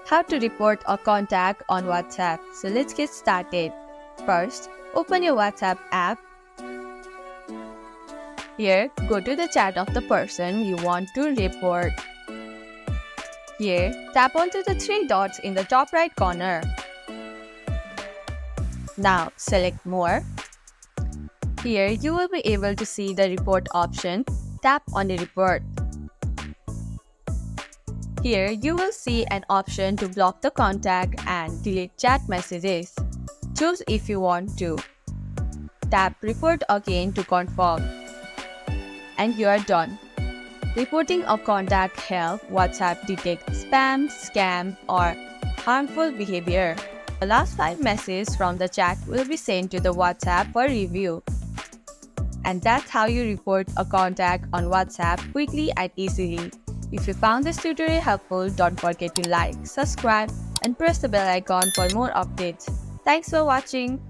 How to report a contact on WhatsApp. So let's get started. First, open your WhatsApp app. Here, go to the chat of the person you want to report. Here, tap onto the three dots in the top right corner. Now, select More. Here, you will be able to see the report option. Tap on the report. Here, you will see an option to block the contact and delete chat messages. Choose if you want to. Tap Report Again to confirm. And you are done. Reporting a contact helps WhatsApp detect spam, scam, or harmful behavior. The last 5 messages from the chat will be sent to the WhatsApp for review. And that's how you report a contact on WhatsApp quickly and easily. If you found this tutorial helpful, don't forget to like, subscribe, and press the bell icon for more updates. Thanks for watching.